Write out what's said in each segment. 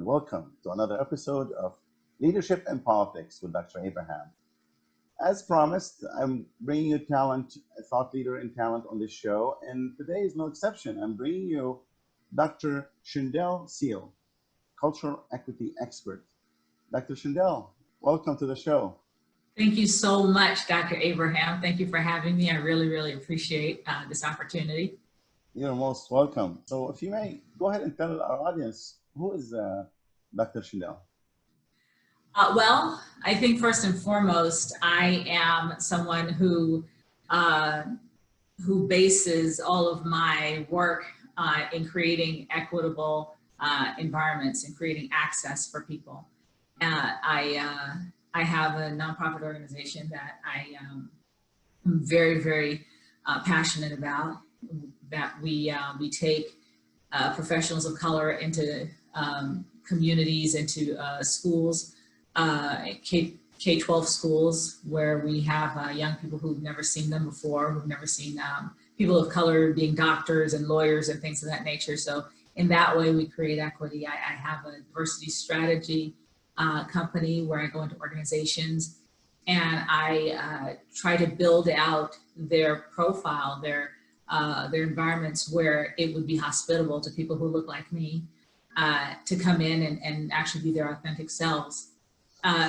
everyone. Welcome to another episode of Leadership and Politics with Dr. Abraham. As promised, I'm bringing you talent, a thought leader in talent on this show, and today is no exception. I'm bringing you Dr. Shindale Seale, cultural equity expert. Dr. Shindale, welcome to the show. Thank you so much, Dr. Abraham. Thank you for having me. I really appreciate this opportunity. You're most welcome. So if you may, go ahead and tell our audience, who is Dr. Shindale? Well, I think first and foremost, I am someone who bases all of my work in creating equitable environments and creating access for people. I have a nonprofit organization that I am very passionate about. That we take professionals of color into communities, into schools, K-12 schools, where we have young people who've never seen them before, who've never seen people of color being doctors and lawyers and things of that nature. So in that way, we create equity. I have a diversity strategy company where I go into organizations and I try to build out their profile, their environments where it would be hospitable to people who look like me to come in and actually be their authentic selves.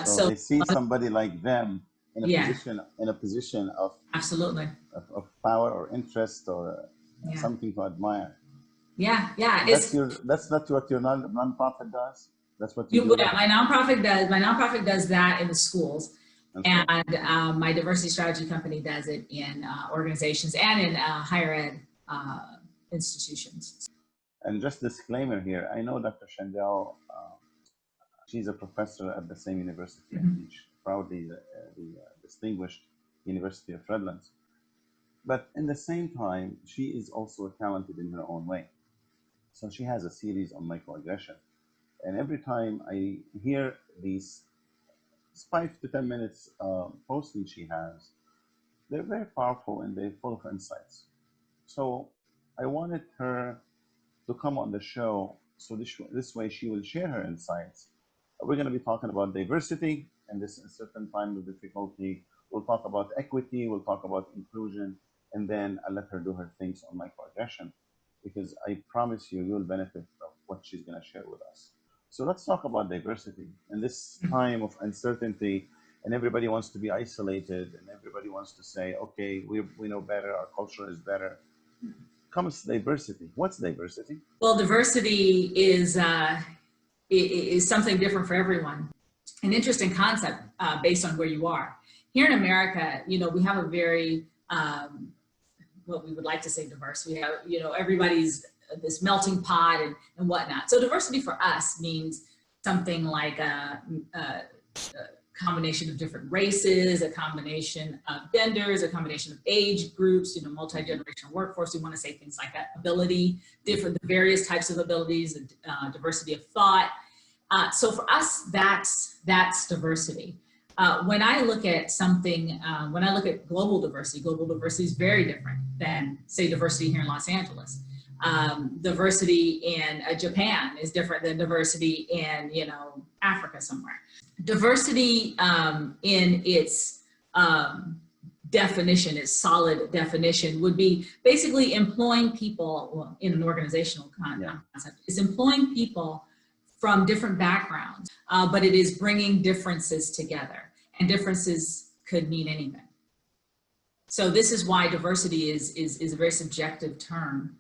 So they see somebody like them in a position of absolutely of power or interest or something to admire. Yeah. That's not what your nonprofit does. That's what you do. Yeah, my nonprofit does that in the schools. And my diversity strategy company does it in organizations and in higher ed institutions. And just disclaimer here, I know Dr. Shindale, she's a professor at the same university, and proudly the distinguished University of Redlands. But in the same time, she is also talented in her own way. So she has a series on microaggression. And every time I hear these 5 to 10 minutes posting she has, they're very powerful and they're full of insights. So I wanted her to come on the show, so this way she will share her insights. We're going to be talking about diversity and this certain time of difficulty. We'll talk about equity, we'll talk about inclusion, and then I'll let her do her things on microaggression, because I promise you'll benefit from what she's going to share with us. So let's talk about diversity. In this time of uncertainty, and everybody wants to be isolated, and everybody wants to say, okay, we know better, our culture is better, comes diversity. What's diversity? Well, diversity is something different for everyone. An interesting concept based on where you are. Here in America, we have a very, what we would like to say diverse. We have, everybody's this melting pot and whatnot. So diversity for us means something like a combination of different races, a combination of genders, a combination of age groups, multi-generational workforce. We want to say things like that. Ability, the various types of abilities, diversity of thought. So for us, that's diversity. When I look at something, when I look at global diversity is very different than, say, diversity here in Los Angeles. Diversity in Japan is different than diversity in, Africa somewhere. Diversity in its definition, its solid definition, would be basically employing people, in an organizational concept, is employing people from different backgrounds, but it is bringing differences together, and differences could mean anything. So this is why diversity is a very subjective term.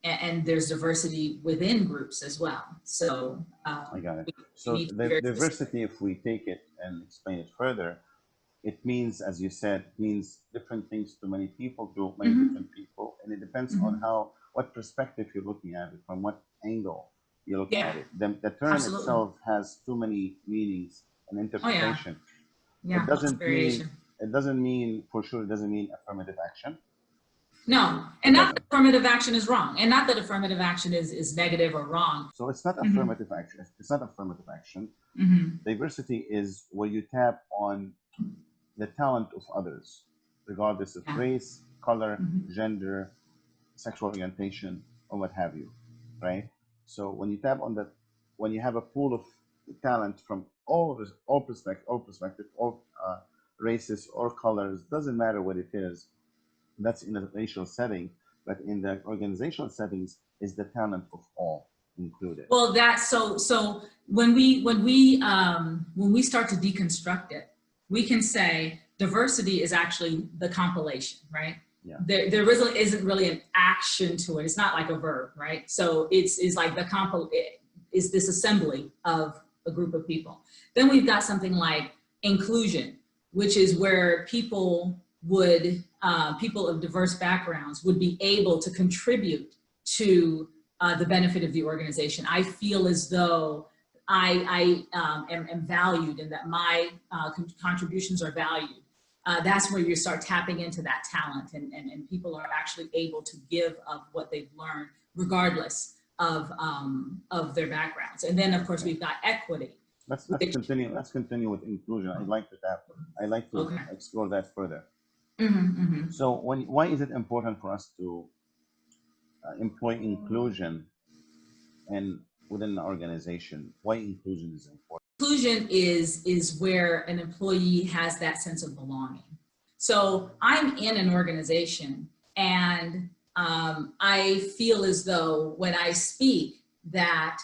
And there's diversity within groups as well. So I got it. So the diversity, if we take it and explain it further, it means, as you said, means different things to many people, to many different people, and it depends on what perspective you're looking at it, from what angle you look at it. The term itself has too many meanings and interpretation. It doesn't mean for sure. It doesn't mean affirmative action. No, and not that affirmative action is wrong, and not that affirmative action is negative or wrong. So it's not affirmative action. It's not affirmative action. Diversity is where you tap on the talent of others, regardless of race, color, gender, sexual orientation, or what have you, right? So when you tap on the when you have a pool of talent from all perspective, all races or colors, doesn't matter what it is. That's in a racial setting, but in the organizational settings, is the talent of all included. Well, that's so when we start to deconstruct it, we can say diversity is actually the compilation, right? Yeah. There really isn't really an action to it. It's not like a verb, right? So it's like is this assembly of a group of people. Then we've got something like inclusion, which is where people of diverse backgrounds would be able to contribute to the benefit of the organization. I feel as though I am valued and that my contributions are valued. That's where you start tapping into that talent, and people are actually able to give of what they've learned, regardless of their backgrounds. And then, of course, we've got equity. Let's continue. Let's continue with inclusion. I'd like to explore that further. So, why is it important for us to employ inclusion and within the organization? Why inclusion is important? Inclusion is where an employee has that sense of belonging. So I'm in an organization, and I feel as though when I speak that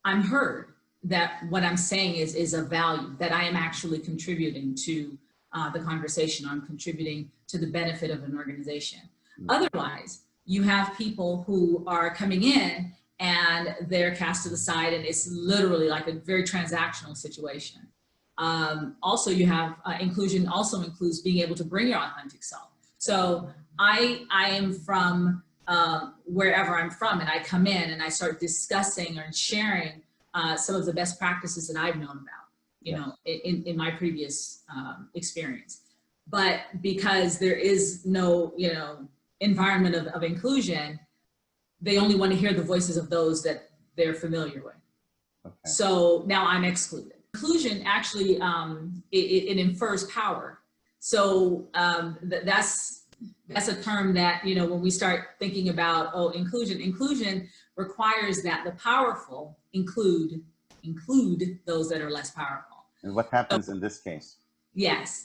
I'm heard, that what I'm saying is of value, that I am actually contributing to the conversation, I'm contributing to the benefit of an organization. Otherwise, you have people who are coming in and they're cast to the side, and it's literally like a very transactional situation. Also, you have inclusion also includes being able to bring your authentic self. So I am from wherever I'm from, and I come in and I start discussing or sharing some of the best practices that I've known about, you know, in my previous experience. But because there is no, you know, environment of inclusion, they only want to hear the voices of those that they're familiar with. Okay. So now I'm excluded. Inclusion actually, it infers power. So that's a term that, you know, when we start thinking about, inclusion requires that the powerful include those that are less powerful. And what happens in this case? Yes.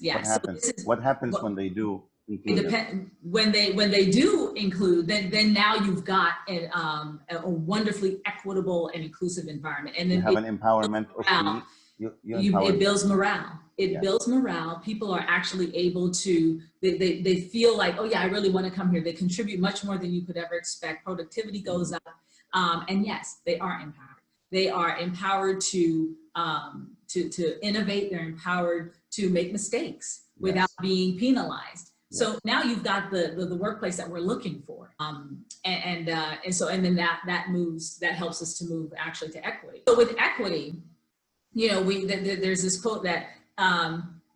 What happens when they do include? When they do include, then now you've got a wonderfully equitable and inclusive environment, and then you have an empowerment of it builds morale. It builds morale. People are actually able to, they feel like, oh yeah, I really want to come here. They contribute much more than you could ever expect. Productivity goes up, and yes, they are empowered. They are empowered to innovate. They're empowered to make mistakes without being penalized. So now you've got the workplace that we're looking for, and then that helps us to move actually to equity. So with equity, you know, there's this quote that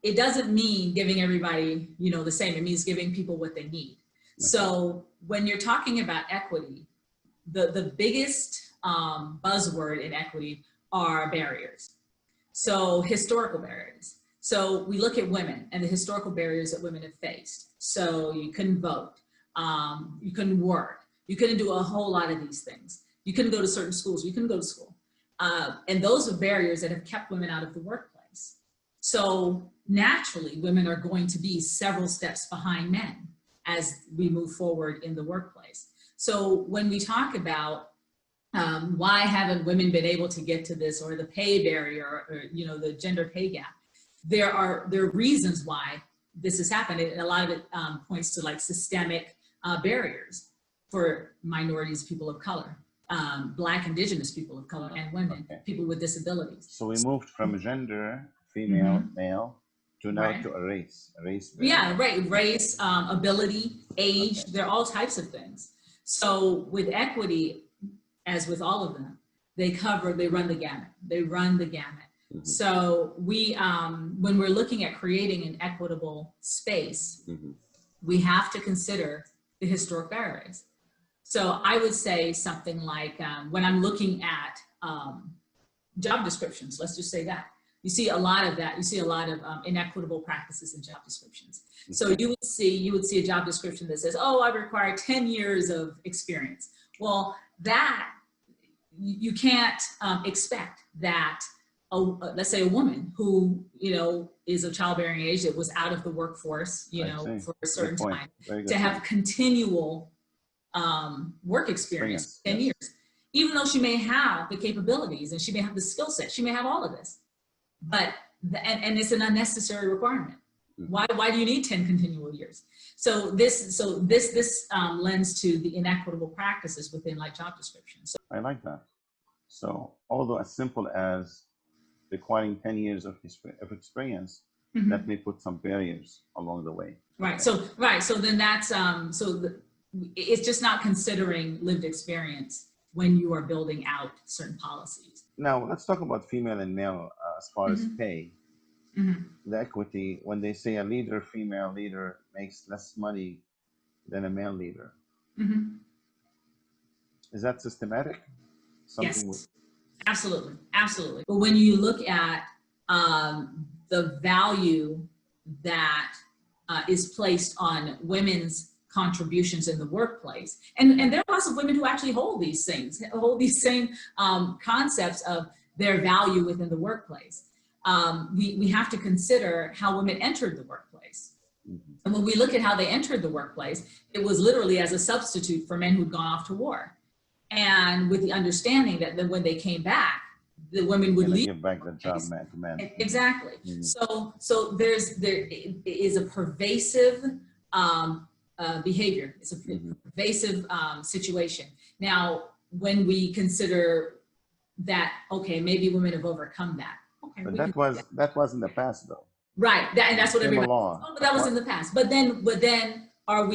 it doesn't mean giving everybody, you know, the same. It means giving people what they need. So when you're talking about equity, the biggest buzzword in equity are barriers. So historical barriers. So we look at women and the historical barriers that women have faced. So you couldn't vote, you couldn't work, you couldn't do a whole lot of these things. You couldn't go to certain schools, you couldn't go to school. And those are barriers that have kept women out of the workplace. So naturally, women are going to be several steps behind men as we move forward in the workplace. So when we talk about why haven't women been able to get to this, or the pay barrier, or you know, the gender pay gap, there are reasons why this has happened, and a lot of it points to like systemic barriers for minorities, people of color, Black, Indigenous people of color, and women, people with disabilities. So we moved from gender, female, male, to now to a race. Yeah, right. Race, ability, age, they're all types of things. So with equity, as with all of them, they run the gamut. They run the gamut. So we, when we're looking at creating an equitable space, we have to consider the historic barriers. So I would say something like, when I'm looking at job descriptions, let's just say that, you see a lot of that. You see a lot of inequitable practices in job descriptions. So you would see a job description that says, oh, I require 10 years of experience. Well, you can't expect that let's say a woman who, you know, is of childbearing age that was out of the workforce, you know, for a certain time, to have continual work experience, 10 years, even though she may have the capabilities and she may have the skill set, she may have all of this, but and it's an unnecessary requirement. Why do you need 10 continual years? So this lends to the inequitable practices within like job descriptions. So, I like that. So although as simple as requiring 10 years of experience, that may put some barriers along the way. Right. Okay. So then that's it's just not considering lived experience when you are building out certain policies. Now let's talk about female and male as far as pay. The equity, when they say a female leader makes less money than a male leader, is that systematic? Yes, absolutely, absolutely. But when you look at the value that is placed on women's contributions in the workplace, and there are lots of women who actually hold these things, hold these same concepts of their value within the workplace. We have to consider how women entered the workplace. And when we look at how they entered the workplace, it was literally as a substitute for men who'd gone off to war. And with the understanding that then when they came back, the women would leave. Give back the job to men. Exactly. So there is a pervasive behavior. It's a pervasive situation. Now, when we consider that, okay, maybe women have overcome that. Okay, but that was in the past, though. Right, and that's what everybody. Oh, but that was in the past. But then, have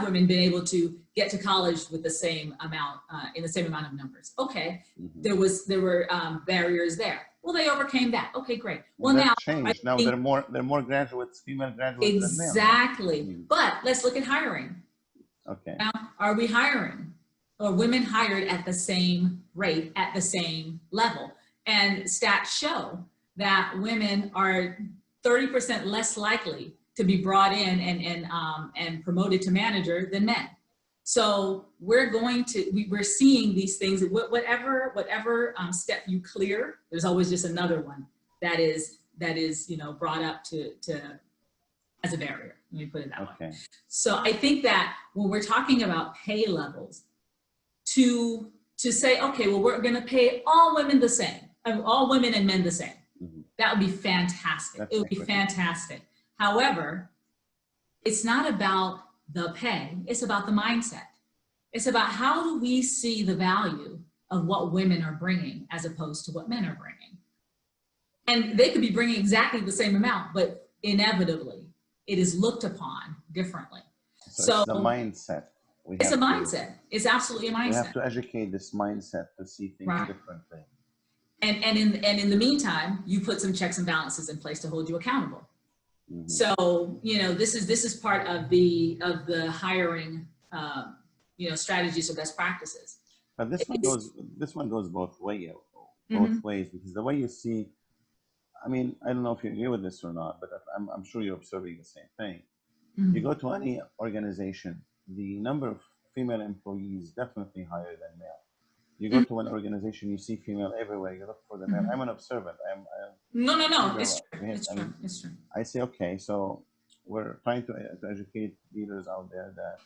women been able to get to college with the same amount, in the same amount of numbers? Okay, there were barriers there. Well, they overcame that. Okay, great. Well, now changed. Now there are more graduates, female graduates. Exactly. Than male. But let's look at hiring. Okay. Now, are we hiring? Or women hired at the same rate, at the same level? And stats show that women are 30% less likely to be brought in and promoted to manager than men. So we're seeing these things. Whatever step you clear, there's always just another one that is brought up to as a barrier. Let me put it that way. So I think that when we're talking about pay levels, to say, okay, well, we're going to pay all women the same, all women and men the same. That would be fantastic. It would be fantastic. However, it's not about the pay. It's about the mindset. It's about how do we see the value of what women are bringing as opposed to what men are bringing. And they could be bringing exactly the same amount, but inevitably it is looked upon differently. So it's the mindset. It's a mindset. It's absolutely a mindset. We have to educate this mindset to see things differently. And in the meantime, you put some checks and balances in place to hold you accountable. So this is part of the hiring strategies or best practices. But this one goes both ways because the way you see, I mean, I don't know if you agree with this or not, but I'm sure you're observing the same thing. You go to any organization, the number of female employees is definitely higher than male. You go to an organization, you see female everywhere. You look for the male. I'm an observant. No. It's true. It's true. I say, okay, so we're trying to educate leaders out there that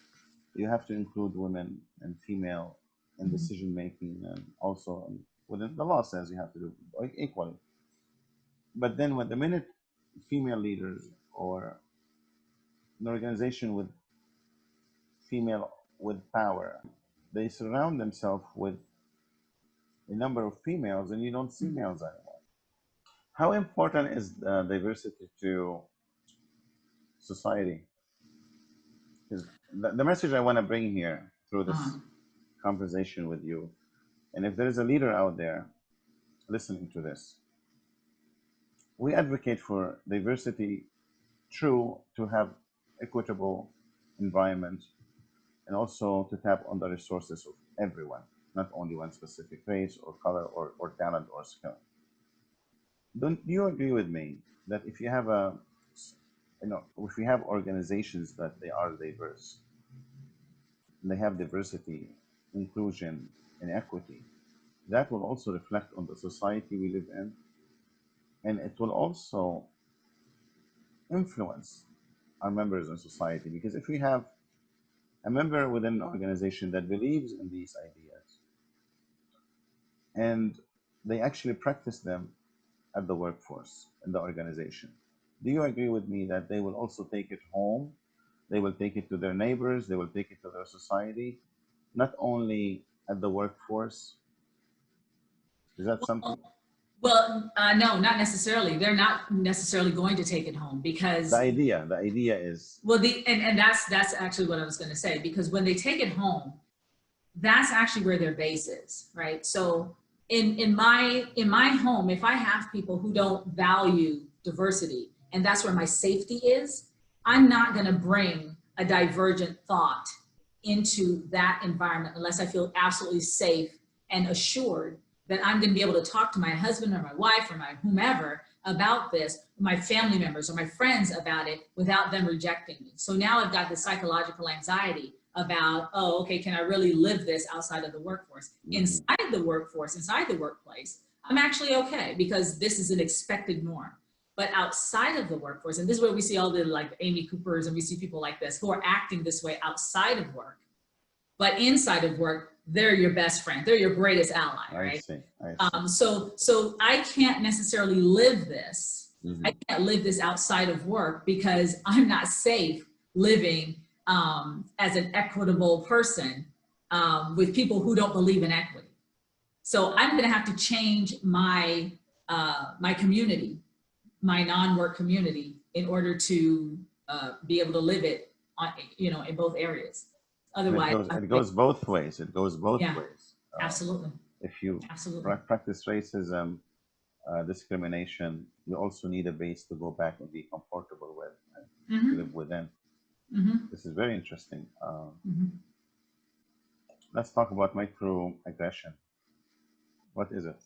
you have to include women and female in decision making, and also within the law says you have to do equally. But then the minute female leaders or an organization with female with power, they surround themselves with a number of females, and you don't see males anymore. How important is diversity to society? Because the message I want to bring here through this conversation with you, and if there is a leader out there listening to this, we advocate for diversity, true, to have equitable environment, and also to tap on the resources of everyone, not only one specific race or color or talent or skill. Don't you agree with me that if you have if we have organizations that they are diverse, and they have diversity inclusion, and equity, that will also reflect on the society we live in, and it will also influence our members in society. Because if we have a member within an organization that believes in these ideas and they actually practice them at the workforce, in the organization, do you agree with me that they will also take it home? They will take it to their neighbors, they will take it to their society, not only at the workforce? Is that something? Well, no, not necessarily. They're not necessarily going to take it home because The idea is, well, and that's actually what I was going to say, because when they take it home, that's actually where their base is, right? So in my home, if I have people who don't value diversity, and that's where my safety is, I'm not going to bring a divergent thought into that environment unless I feel absolutely safe and assured that I'm going to be able to talk to my husband or my wife or my whomever about this, my family members or my friends about it without them rejecting me. So now I've got this psychological anxiety about, oh, okay, can I really live this outside of the workforce? Inside the workforce, inside the workplace, I'm actually okay because this is an expected norm. But outside of the workforce, and this is where we see all the like Amy Coopers and we see people like this who are acting this way outside of work, but inside of work, they're your best friend. They're your greatest ally, right? I see. So I can't necessarily live this. I can't live this outside of work because I'm not safe living as an equitable person with people who don't believe in equity. So I'm going to have to change my my community, my non-work community, in order to be able to live it on, in both areas. Otherwise, it goes both ways. It goes both yeah, ways. Absolutely. If you Absolutely. practice racism, discrimination, you also need a base to go back and be comfortable with and live within. This is very interesting. Let's talk about microaggression. What is it?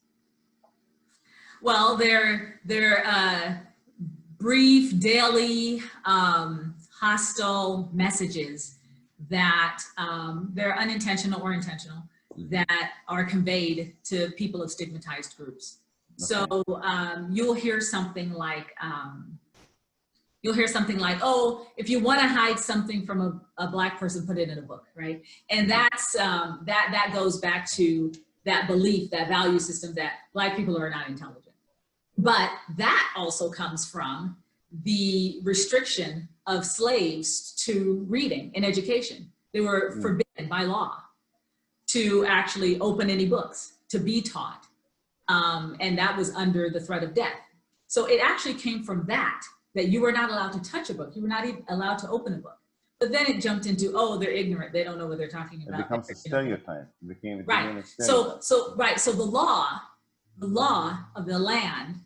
Well, they're brief, daily, hostile messages that they're unintentional or intentional, that are conveyed to people of stigmatized groups. Okay. So you'll hear something like, oh, if you want to hide something from a Black person, put it in a book, right? And that's that goes back to that belief, that value system that Black people are not intelligent. But that also comes from the restriction of slaves to reading and education. They were forbidden by law to actually open any books, to be taught. And that was under the threat of death. So it actually came from that you were not allowed to touch a book. You were not even allowed to open a book. But then it jumped into, oh, they're ignorant. They don't know what they're talking about. It becomes a stereotype. It became right. A stereotype. So the law of the land,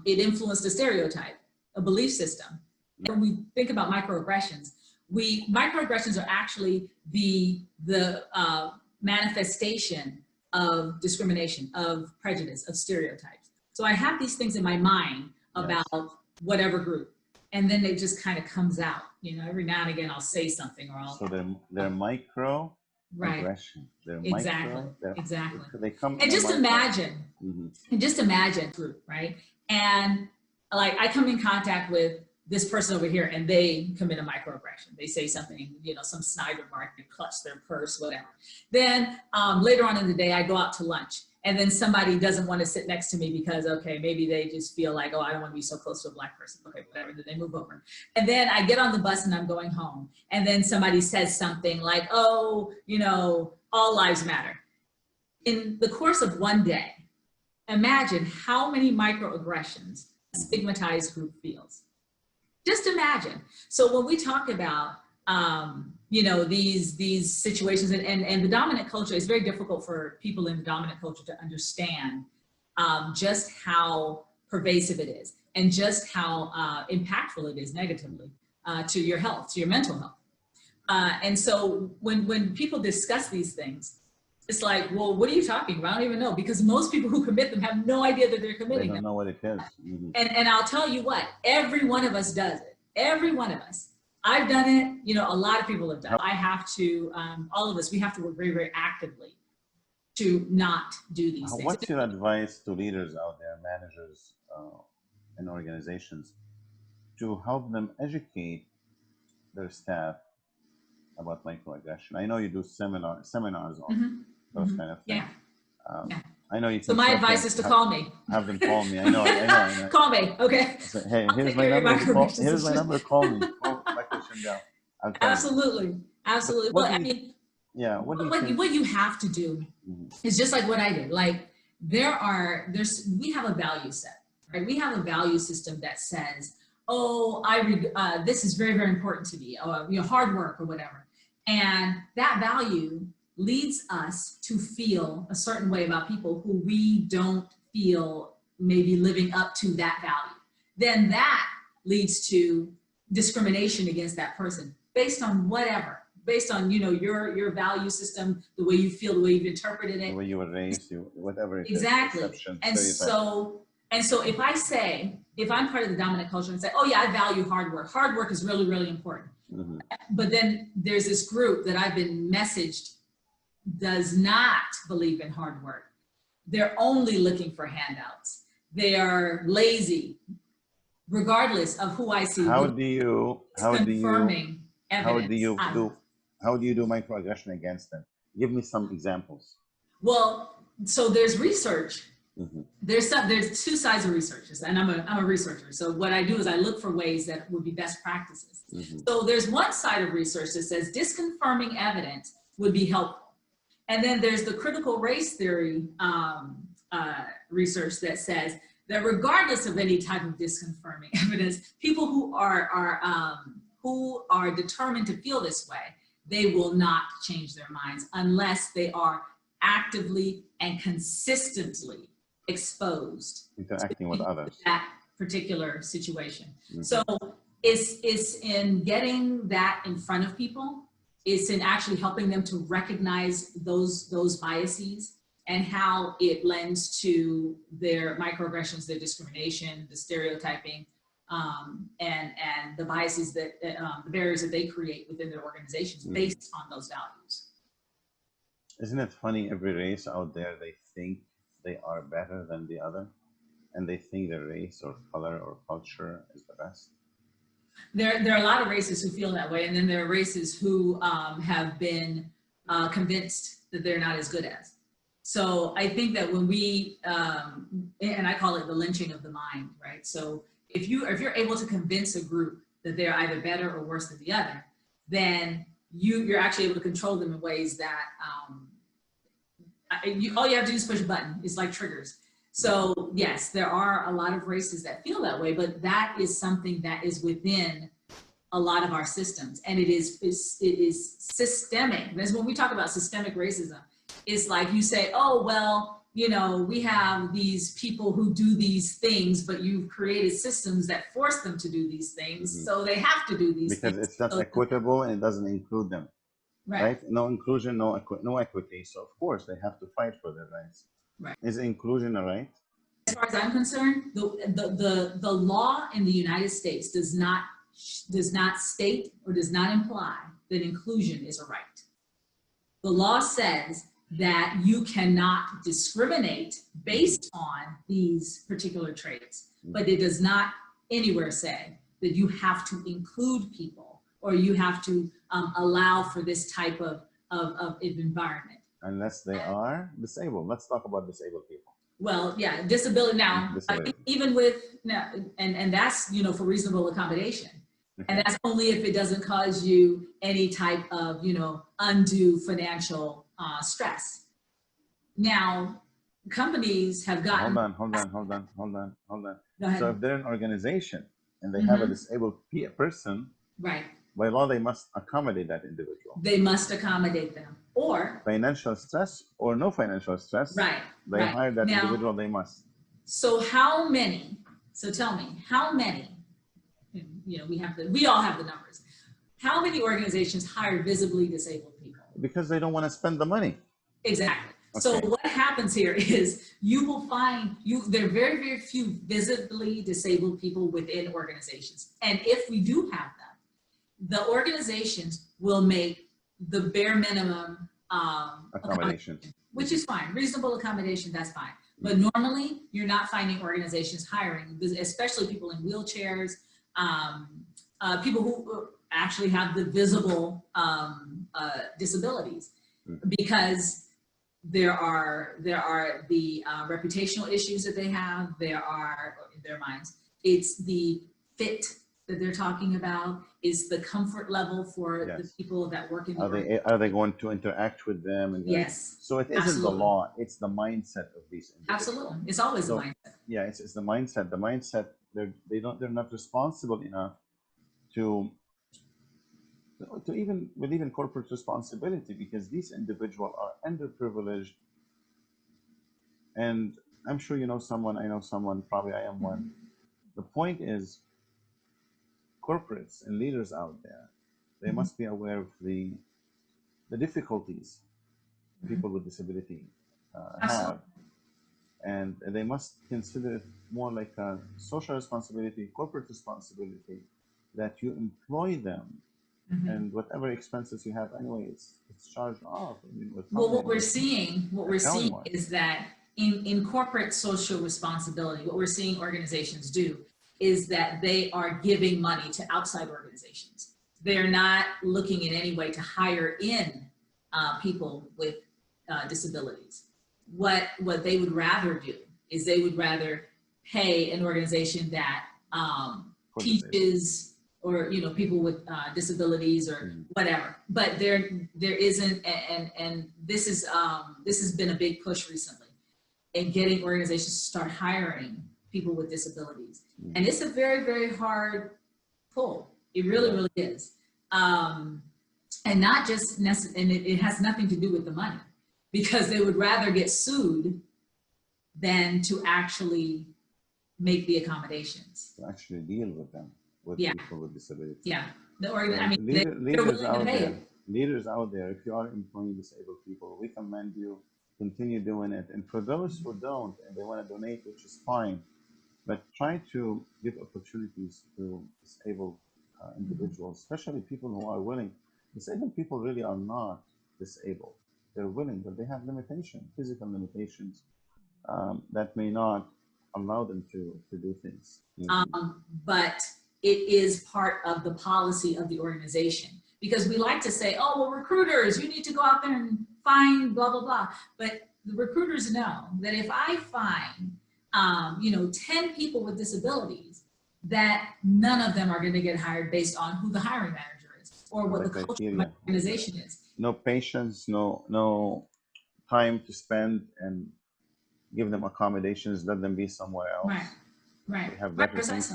it influenced a stereotype, a belief system. When we think about microaggressions, microaggressions are actually the manifestation of discrimination, of prejudice, of stereotypes. So I have these things in my mind about whatever group, and then it just kind of comes out. Every now and again I'll say something, or I'll. So they're micro. Right. Aggression. They're exactly. Micro, exactly. They come. And just imagine. And just imagine group, right? And like I come in contact with this person over here, and they commit a microaggression. They say something, some snide remark, they clutch their purse, whatever. Then later on in the day, I go out to lunch, and then somebody doesn't want to sit next to me because, okay, maybe they just feel like, oh, I don't want to be so close to a Black person. Okay, whatever, then they move over. And then I get on the bus and I'm going home, and then somebody says something like, oh, all lives matter. In the course of one day, imagine how many microaggressions a stigmatized group feels. Just imagine. So when we talk about, these situations and the dominant culture, it's very difficult for people in the dominant culture to understand just how pervasive it is and just how impactful it is negatively to your health, to your mental health. And so when people discuss these things, it's like, well, what are you talking about? I don't even know, because most people who commit them have no idea that they're committing them. They don't know what it is. And I'll tell you what, every one of us does it. Every one of us. I've done it. You know, a lot of people have done it. I have to, all of us, we have to work very, very actively to not do these things. What's your advice to leaders out there, managers in organizations, to help them educate their staff about microaggression? I know you do seminars on those kind of things. Yeah. I know you. So my advice is to call me. Have them call me. I know. Call me, okay? So, hey, here's my number. Here's my number. Call me. Call Dr. Shindale. Absolutely. Well, I mean, yeah. What you have to do is just like what I did. Like we have a value set, right? We have a value system that says, oh, this is very, very important to me, you know, hard work or whatever. And that value leads us to feel a certain way about people who we don't feel maybe living up to that value. Then that leads to discrimination against that person based on whatever, based on, you know, your value system, the way you feel, the way you've interpreted it. The way you were raised, whatever it exactly. is. And so if I'm part of the dominant culture and say, oh yeah, I value hard work is really, really important. But then there's this group that I've been messaged does not believe in hard work. They're only looking for handouts. They are lazy, regardless of who I see. How do you do microaggression against them? Give me some examples. Well, so there's research. There's two sides of research, and I'm a researcher. So what I do is I look for ways that would be best practices. So there's one side of research that says disconfirming evidence would be helpful. And then there's the critical race theory research that says that regardless of any type of disconfirming evidence, people who are determined to feel this way, they will not change their minds unless they are actively and consistently exposed interacting with others to that particular situation. So it's in getting that in front of people. It's in actually helping them to recognize those biases and how it lends to their microaggressions, their discrimination, the stereotyping, and the biases that the barriers that they create within their organizations based on those values. Isn't it funny? Every race out there, they think they are better than the other, and they think their race or color or culture is the best. There are a lot of races who feel that way, and then there are races who have been convinced that they're not as good as. So I think that when we, and I call it the lynching of the mind, right? So if you're able to convince a group that they're either better or worse than the other, then you're actually able to control them in ways that all you have to do is push a button. It's like triggers. So yes, there are a lot of races that feel that way, but that is something that is within a lot of our systems, and it is systemic. That's when we talk about systemic racism. It's like you say, oh, well, you know, we have these people who do these things, but you've created systems that force them to do these things, so they have to do these things. Because it's not equitable and it doesn't include them, right? No inclusion, no equity. So of course they have to fight for their rights. Right. Is inclusion a right? As far as I'm concerned, the law in the United States does not state or does not imply that inclusion is a right. The law says that you cannot discriminate based on these particular traits, but it does not anywhere say that you have to include people or you have to allow for this type of environment. Unless they are disabled. Let's talk about disabled people. Well, yeah, disability now, even with, and that's, you know, for reasonable accommodation. And that's only if it doesn't cause you any type of, you know, undue financial stress. Now, companies have gotten... Hold on. So if they're an organization and they have a disabled person, right, by law, they must accommodate that individual. They must accommodate them. Or financial stress or no financial stress. Right. They hire that individual, they must. So how many, so tell me, how many, you know, we all have the numbers. How many organizations hire visibly disabled people? Because they don't want to spend the money. Exactly. Okay. So what happens here is you will find, there are very, very few visibly disabled people within organizations. And if we do have them, the organizations will make the bare minimum Accommodation. which is fine. Reasonable accommodation, that's fine. But normally, you're not finding organizations hiring, especially people in wheelchairs, people who actually have the visible disabilities, because there are the reputational issues that they have. There are, in their minds, it's the fit that they're talking about, is the comfort level for the people that work in the are they going to interact with them? And yes. So it isn't the law, it's the mindset of these individuals. Absolutely. It's always the mindset. Yeah, it's the mindset. The mindset, they're not responsible enough to even corporate responsibility, because these individuals are underprivileged. And I'm sure you know someone, I know someone, probably I am one. The point is, corporates and leaders out there, they must be aware of the difficulties people with disability have, and they must consider it more like a social responsibility, corporate responsibility, that you employ them, and whatever expenses you have anyway, it's charged off. I mean, well, what we're seeing is that in corporate social responsibility, what we're seeing organizations do is that they are giving money to outside organizations. They're not looking in any way to hire in people with disabilities. What they would rather do is they would rather pay an organization that teaches, or people with disabilities or whatever. But there isn't, and this has been a big push recently in getting organizations to start hiring people with disabilities. And it's a very, very hard pull. It really, really is. And not just and it has nothing to do with the money, because they would rather get sued than to actually make the accommodations. To actually deal with them, with people with disabilities. Yeah. Leaders out there, if you are employing disabled people, we commend you. Continue doing it. And for those who don't and they want to donate, which is fine, but try to give opportunities to disabled individuals, especially people who are willing. Disabled people really are not disabled. They're willing, but they have limitations, physical limitations, that may not allow them to do things. But it is part of the policy of the organization, because we like to say, oh, well, recruiters, you need to go out there and find blah, blah, blah. But the recruiters know that if I find, 10 people with disabilities, that none of them are going to get hired based on who the hiring manager is or what the culture of the organization is. No patience, no time to spend and give them accommodations, let them be somewhere else. Right. We have better things.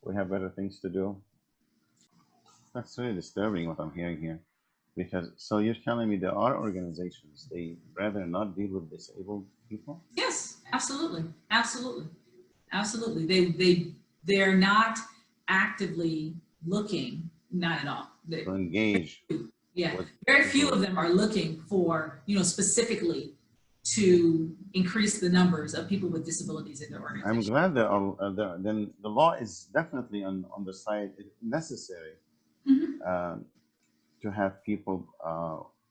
We have better things to do. That's really disturbing what I'm hearing here, because so you're telling me there are organizations they rather not deal with disabled people? Yes, absolutely. They're not actively looking, not at all. To engage. Yeah, very few of them are looking for, specifically to increase the numbers of people with disabilities in their organization. I'm glad there are. Then the law is definitely on the side. It's necessary to have people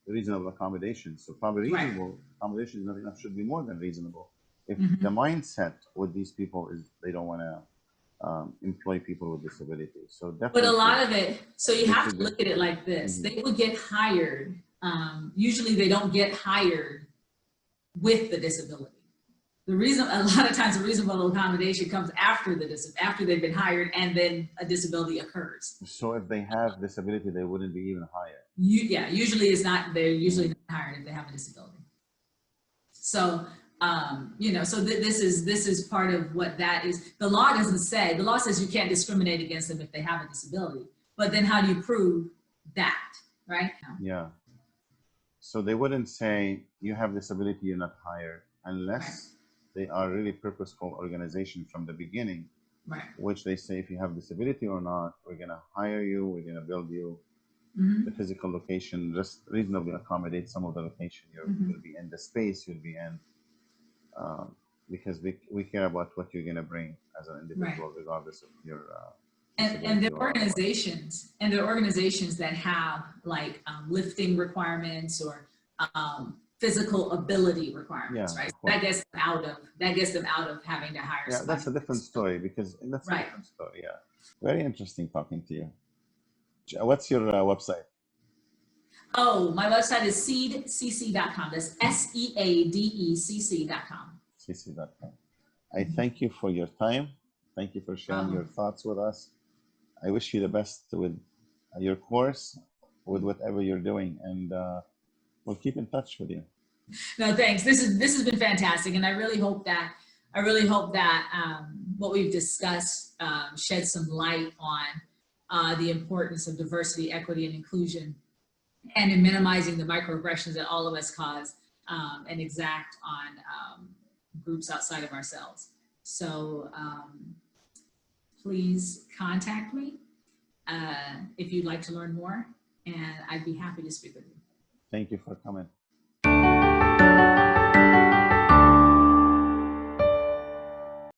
reasonable accommodations. So probably reasonable accommodation is not enough. Should be more than reasonable. If the mindset with these people is they don't want to employ people with disabilities. So definitely. But a lot of it. So you have to look at it like this. They would get hired. Usually they don't get hired with the disability. The reason, a lot of times, a reasonable accommodation comes after after they've been hired, and then a disability occurs. So if they have disability, they wouldn't be even hired. Usually it's not. They're usually not hired if they have a disability. So so this is part of what that is. The law doesn't say. The law says you can't discriminate against them if they have a disability. But then how do you prove that, right? Yeah. So they wouldn't say you have disability, you're not hired, unless they are really purposeful organization from the beginning, which they say if you have disability or not, we're gonna hire you, we're gonna build you the physical location, just reasonably accommodate some of the location you'll be in, the space you'll be in, because we care about what you're gonna bring as an individual, regardless of your And the organizations that have like lifting requirements or physical ability requirements, right? So that gets them out of having to hire somebody. That's a different story, because that's a different story. Yeah, very interesting talking to you. What's your website? Oh, my website is seedcc.com. That's SEADECC.com. cc.com. I thank you for your time. Thank you for sharing your thoughts with us. I wish you the best with your course, with whatever you're doing, and we'll keep in touch with you. No, thanks. This has been fantastic, and I really hope that what we've discussed sheds some light on the importance of diversity, equity, and inclusion, and in minimizing the microaggressions that all of us cause and exact on groups outside of ourselves. So please contact me if you'd like to learn more, and I'd be happy to speak with you. Thank you for coming.